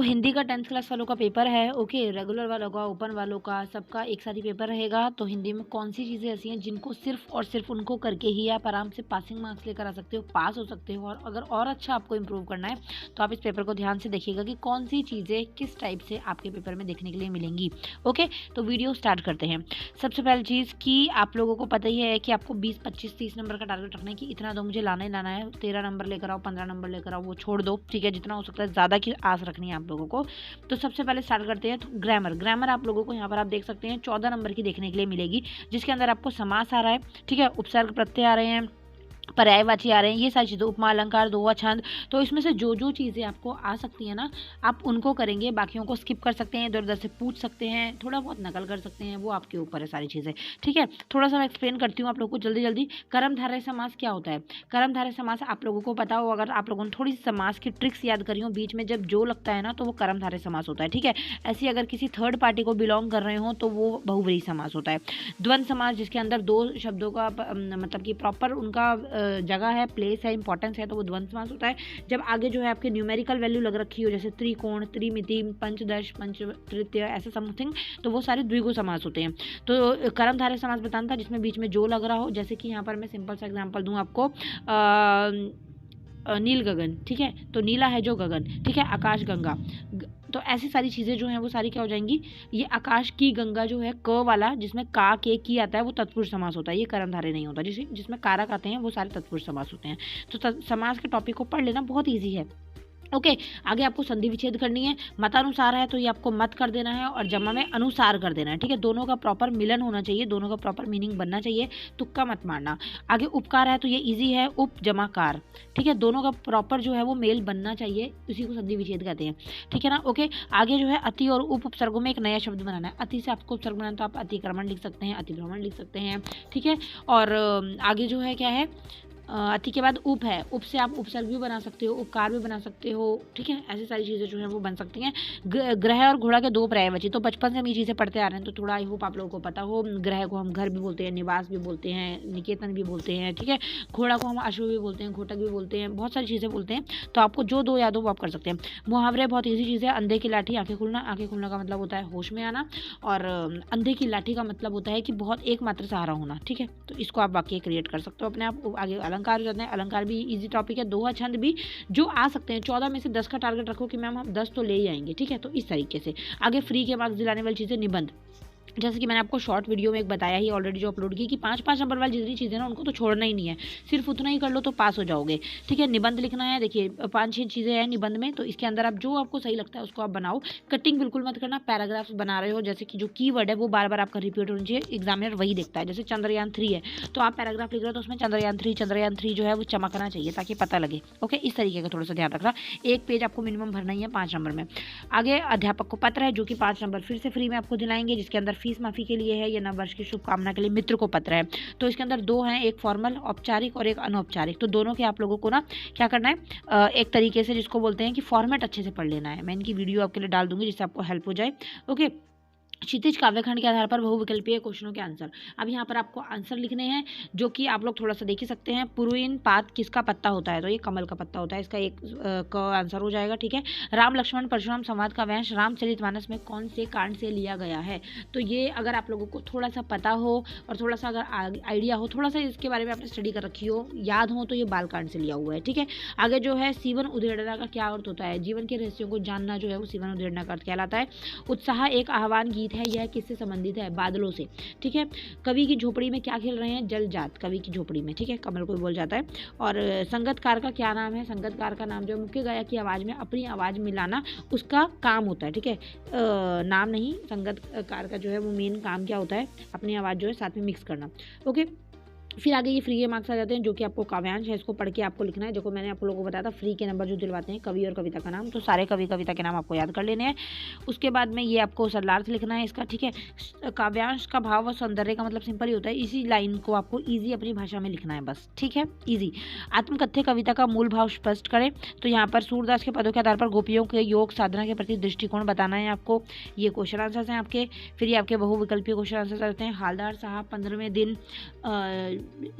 हिंदी का 10th class वालों का पेपर है। ओके, रेगुलर वालों का, ओपन वालों का, सबका एक साथ ही पेपर रहेगा। तो हिंदी में कौन सी चीज़ें ऐसी हैं जिनको सिर्फ और सिर्फ उनको करके ही आप आराम से पासिंग मार्क्स लेकर आ सकते हो, पास हो सकते हो। और अगर और अच्छा आपको इम्प्रूव करना है तो आप इस पेपर को ध्यान से देखिएगा कि कौन सी चीज़ें किस टाइप से आपके पेपर में देखने के लिए मिलेंगी। ओके, तो वीडियो स्टार्ट करते हैं। सबसे पहली चीज़ कि आप लोगों को पता ही है कि आपको 20, 25, 30 नंबर का टारगेट रखना है कि इतना तो मुझे लाना ही लाना है। 13 नंबर लेकर आओ, 15 नंबर लेकर आओ, वो छोड़ दो, ठीक है। जितना हो सकता है ज़्यादा की आस रखनी है आप लोगों को। तो सबसे पहले स्टार्ट करते हैं। तो ग्रामर आप लोगों को यहाँ पर आप देख सकते हैं 14 नंबर की देखने के लिए मिलेगी, जिसके अंदर आपको समास आ रहा है, ठीक है, उपसर्ग प्रत्यय आ रहे हैं, पर्यायवाची आ रहे हैं, ये सारी चीज़ें, उपमा अलंकार, दोहा, छंद। तो इसमें से जो जो चीज़ें आपको आ सकती हैं ना, आप उनको करेंगे, बाकियों को स्किप कर सकते हैं, इधर उधर से पूछ सकते हैं, थोड़ा बहुत नकल कर सकते हैं, वो आपके ऊपर है सारी चीज़ें, ठीक है। थोड़ा सा मैं एक्सप्लेन करती हूँ आप लोगों को जल्दी जल्दी। कर्मधारय समास क्या होता है? कर्मधारय समास आप लोगों को पता हो, अगर आप लोगों ने थोड़ी सी समास की ट्रिक्स याद करी हो, बीच में जब जो लगता है ना तो वो कर्मधारय समास होता है, ठीक है। ऐसी अगर किसी थर्ड पार्टी को बिलोंग कर रहे हो तो वो बहुव्रीहि समास होता है। द्वंद्व समास जिसके अंदर दो शब्दों का मतलब कि प्रॉपर उनका जगह है, प्लेस है, इंपॉर्टेंस है, तो वो द्वंद्व समास होता है। जब आगे जो है आपके न्यूमेरिकल वैल्यू लग रखी हो, जैसे त्रिकोण, त्रिमिति, पंचदश, पंच तृतीय, ऐसे समथिंग, तो वो सारे द्विगु समास होते हैं। तो कर्मधारय समास बताना था जिसमें बीच में जो लग रहा हो, जैसे कि यहाँ पर मैं सिंपल सा एग्जांपल दूं आपको, नील गगन, ठीक है, तो नीला है जो गगन, ठीक है, आकाश गंगा। तो ऐसी सारी चीज़ें जो हैं वो सारी क्या हो जाएंगी, ये आकाश की गंगा जो है, क वाला जिसमें का के की आता है वो तत्पुरुष समास होता है, ये कर्मधारय नहीं होता। जिसमें कारक आते हैं वो सारे तत्पुरुष समास होते हैं। तो समास के टॉपिक को पढ़ लेना, बहुत ईजी है। ओके, आगे आपको संधि विच्छेद करनी है। मतानुसार है तो ये आपको मत कर देना है, और जमा में अनुसार कर देना है, ठीक है। दोनों का प्रॉपर मिलन होना चाहिए, दोनों का प्रॉपर मीनिंग बनना चाहिए, तुक्का मत मारना। आगे उपकार है तो ये इजी है, उप जमा कार, ठीक है, दोनों का प्रॉपर जो है वो मेल बनना चाहिए, उसी को संधि विच्छेद कहते हैं, ठीक है ना। ओके, आगे जो है अति और उप उपसर्गों में एक नया शब्द बनाना है। अति से आपको उपसर्ग बनाना, तो आप अतिक्रमण लिख सकते हैं, अतिभ्रमण लिख सकते हैं, ठीक है। और आगे जो है क्या है, अति के बाद उप है, उप से आप उपसर्ग भी बना सकते हो, उपकार भी बना सकते हो, ठीक है। ऐसी सारी चीज़ें जो है वो बन सकती हैं। ग्रह और घोड़ा के दो पर्यायवाची, तो बचपन से हम ये चीज़ें पढ़ते आ रहे हैं, तो थोड़ा आई होप आप लोगों को पता हो। ग्रह को हम घर भी बोलते हैं, निवास भी बोलते हैं, निकेतन भी बोलते हैं, ठीक है। घोड़ा को हम अश्व भी बोलते हैं, घोटक भी बोलते हैं, बहुत सारी चीज़ें बोलते हैं। तो आपको जो दो याद हो वो आप कर सकते हैं। मुहावरे बहुत ईजी चीज़ है। अंधे की लाठी आंखें खुलना, आंखें खुलना का मतलब होता है होश में आना, और अंधे की लाठी का मतलब होता है कि बहुत एकमात्र सहारा होना, ठीक है। तो इसको आप वाक्य क्रिएट कर सकते हो अपने आप। आगे अलंकार हो जाते हैं, अलंकार भी इजी टॉपिक है। दोहा छंद भी जो आ सकते हैं, 14 में से 10 का टारगेट रखो कि मैम हम 10 तो ले ही आएंगे, ठीक है। तो इस तरीके से आगे फ्री के मार्क्स दिलाने वाली चीज़ें, निबंध, जैसे कि मैंने आपको शॉर्ट वीडियो में एक बताया ही ऑलरेडी, जो अपलोड की, कि 5-5 नंबर वाली जितनी चीज़ें ना उनको तो छोड़ना ही नहीं है, सिर्फ उतना ही कर लो तो पास हो जाओगे, ठीक है। निबंध लिखना है, देखिए 5-6 चीज़ें हैं निबंध में, तो इसके अंदर आप जो आपको सही लगता है उसको आप बनाओ। कटिंग बिल्कुल मत करना। पैराग्राफ्स बना रहे हो, जैसे कि जो कीवर्ड है वो बार बार आपका रिपीट होना चाहिए, एग्जामिनर वही देखता है। जैसे चंद्रयान 3 है तो आप पैराग्राफ लिख रहे हो तो उसमें चंद्रयान 3 जो है वो चमकना चाहिए ताकि पता लगे। ओके, इस तरीके का थोड़ा सा ध्यान रखना। एक पेज आपको मिनिमम भरना ही है 5 नंबर में। आगे अध्यापक को पत्र है, जो कि 5 नंबर फिर से फ्री में आपको दिलाएंगे, जिसके अंदर फीस माफी के लिए है, या नव वर्ष की शुभकामना के लिए मित्र को पत्र है। तो इसके अंदर दो हैं, एक फॉर्मल औपचारिक और एक अनौपचारिक। तो दोनों के आप लोगों को ना क्या करना है, एक तरीके से जिसको बोलते हैं कि फॉर्मेट अच्छे से पढ़ लेना है। मैं इनकी वीडियो आपके लिए डाल दूंगी जिससे आपको हेल्प हो जाए। ओके, क्षितिज काव्यखंड के आधार पर बहुविकल्पीय क्वेश्चनों के आंसर। अब यहाँ पर आपको आंसर लिखने हैं, जो कि आप लोग थोड़ा सा देख ही सकते हैं। पुरुइन पात किसका पत्ता होता है, तो ये कमल का पत्ता होता है, इसका एक का आंसर हो जाएगा, ठीक है। राम लक्ष्मण परशुराम संवाद का वंश रामचरितमानस में कौन से कांड से लिया गया है, तो ये अगर आप लोगों को थोड़ा सा पता हो और थोड़ा सा अगर आइडिया हो, थोड़ा सा इसके बारे में आपने स्टडी कर रखी हो, याद हो, तो ये बालकांड से लिया हुआ है, ठीक है। आगे जो है सीवन उधेड़ना का क्या अर्थ होता है, जीवन के रहस्यों को जानना जो है वो सीवन उधेड़ना का अर्थ कहलाता है। उत्साह एक आह्वान गीत है, यह किससे संबंधित है, बादलों से, ठीक है। कवि की झोपड़ी में क्या खेल रहे हैं, जल जात, कवि की झोपड़ी में, ठीक है, कमल को बोल जाता है। और संगतकार का क्या नाम है, संगतकार का नाम जो मुख्य गायक की आवाज में अपनी आवाज मिलाना उसका काम होता है, ठीक है। नाम नहीं, संगतकार का जो है वो मेन काम क्या होता है, अपनी आवाज जो है साथ में मिक्स करना। ओके, फिर आगे ये फ्री के मार्क्स आ जाते हैं, जो कि आपको काव्यांश है, इसको पढ़ के आपको लिखना है। देखो मैंने आप लोगों को बताया था फ्री के नंबर जो दिलवाते हैं, कवि और कविता का नाम, तो सारे कवि कविता के नाम आपको याद कर लेने हैं। उसके बाद में ये आपको सरलार्थ लिखना है इसका, ठीक है। काव्यांश का भाव और सौंदर्य का मतलब सिंपल ही होता है, इसी लाइन को आपको ईजी अपनी भाषा में लिखना है बस, ठीक है, ईजी। आत्मकथ्य कविता का मूल भाव स्पष्ट करें, तो यहाँ पर सूरदास के पदों के आधार पर गोपियों के योग साधना के प्रति दृष्टिकोण बताना है आपको। ये क्वेश्चन आंसर्स हैं आपके। फिर ये आपके बहुविकल्पीय क्वेश्चन आंसर्स आते हैं। हालदार साहब 15वें दिन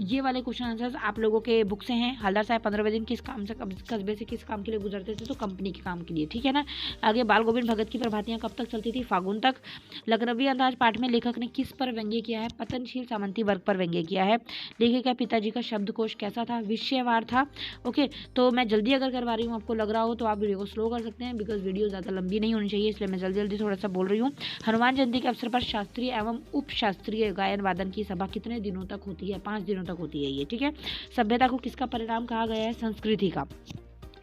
ये वाले क्वेश्चन आंसर्स आप लोगों के बुक से हैं। हलदर साहब 15वें दिन किस काम से कस्बे से किस काम के लिए गुजरते थे? तो कंपनी के काम के लिए, ठीक है ना। आगे बाल गोविंद भगत की प्रभातियाँ कब तक चलती थी? फागुन तक। लखनवी अंदाज पाठ में लेखक ने किस पर व्यंग्य किया है? पतनशील सामंती वर्ग पर व्यंग्य किया है। लेखक का पिताजी का शब्दकोश कैसा था? विषयवार था। ओके, तो मैं जल्दी अगर करवा रही हूँ, आपको लग रहा हो तो आप वीडियो को स्लो कर सकते हैं, बिकॉज वीडियो ज़्यादा लंबी नहीं होनी चाहिए, इसलिए मैं जल्दी जल्दी थोड़ा सा बोल रही हूँ। हनुमान जयंती के अवसर पर शास्त्रीय एवं उप शास्त्रीय गायन वादन की सभा कितने दिनों तक होती है? 5 दिनों तक होती है ये, ठीक है। सभ्यता को किसका परिणाम कहा गया है? संस्कृति का,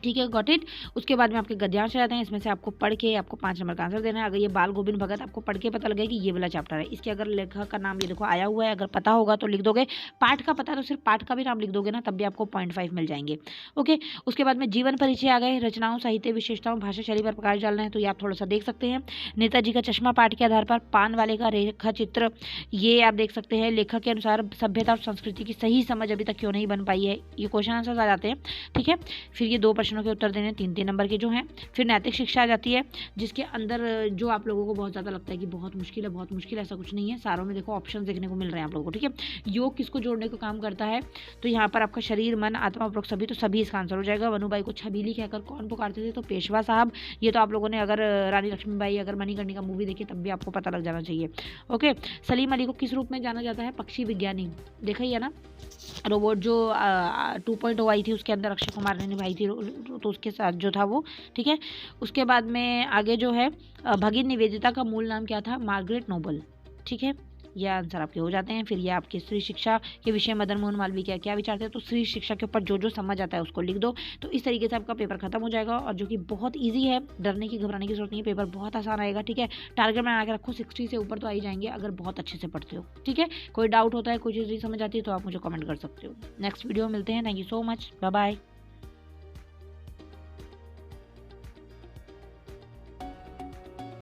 ठीक है, गॉट इट। उसके बाद में आपके गद्यांश रहते हैं, इसमें से आपको पढ़ के आपको 5 नंबर का आंसर देना है। अगर ये बाल गोविंद भगत आपको पढ़ के पता लगे कि ये वाला चैप्टर है, इसके अगर लेखक का नाम ये देखो आया हुआ है, अगर पता होगा तो लिख दोगे। पाठ का पता तो सिर्फ पाठ का भी नाम लिख दोगे ना, तब भी आपको 0.5 मिल जाएंगे। ओके, उसके बाद में जीवन परिचय आ गए। रचनाओं, साहित्य विशेषताओं, भाषा शैली पर प्रकाश डालना है, तो ये आप थोड़ा सा देख सकते हैं। नेताजी का चश्मा पाठ के आधार पर। पान वाले का रेखा चित्र, ये आप देख सकते हैं। लेखक के अनुसार सभ्यता और संस्कृति की सही समझ अभी तक क्यों नहीं बन पाई है? ये क्वेश्चन आंसर आ जाते हैं, ठीक है। फिर ये 2 प्रश्नों के उत्तर देने, 3 नंबर के जो हैं। फिर नैतिक शिक्षा आ जाती है, जिसके अंदर जो आप लोगों को बहुत ज़्यादा लगता है कि बहुत मुश्किल है, बहुत मुश्किल है, ऐसा कुछ नहीं है। सारों में देखो ऑप्शन देखने को मिल रहे हैं आप लोगों को, ठीक है। योग किसको जोड़ने का काम करता है? तो यहाँ पर आपका शरीर, मन, आत्मा, उपरोक्त सभी, तो सभी इसका आंसर हो जाएगा। वनुबाई को छबीली कहकर कौन पुकारते थे? तो पेशवा साहब। ये तो आप लोगों ने अगर रानी लक्ष्मीबाई, अगर मणिकर्णिका मूवी देखी तब भी आपको पता लग जाना चाहिए। ओके, सलीम अली को किस रूप में जाना जाता है? पक्षी विज्ञानी। देखा ही है ना, रोबोट जो 2.0 आई थी उसके अंदर अक्षय कुमार ने निभाई थी, तो उसके साथ जो था वो, ठीक है। उसके बाद में आगे जो है भगिनी निवेदिता का मूल नाम क्या था? मार्गरेट नोबल, ठीक है। यह आंसर आपके हो जाते हैं। फिर ये आपके स्त्री शिक्षा के विषय मदन मोहन मालवीय क्या विचारते हैं? तो स्त्री शिक्षा के ऊपर जो जो समझ आता है उसको लिख दो। तो इस तरीके से आपका पेपर खत्म हो जाएगा, और जो कि बहुत ईजी है, डरने की घबराने की जरूरत नहीं है, पेपर बहुत आसान आएगा, ठीक है। टारगेट बना के रखो, 60 से ऊपर तो आ ही जाएंगे अगर बहुत अच्छे से पढ़ते हो, ठीक है। कोई डाउट होता है, कोई चीज़ नहीं समझ आती है तो आप मुझे कमेंट कर सकते हो। नेक्स्ट वीडियो मिलते हैं। Thank you so much, bye bye.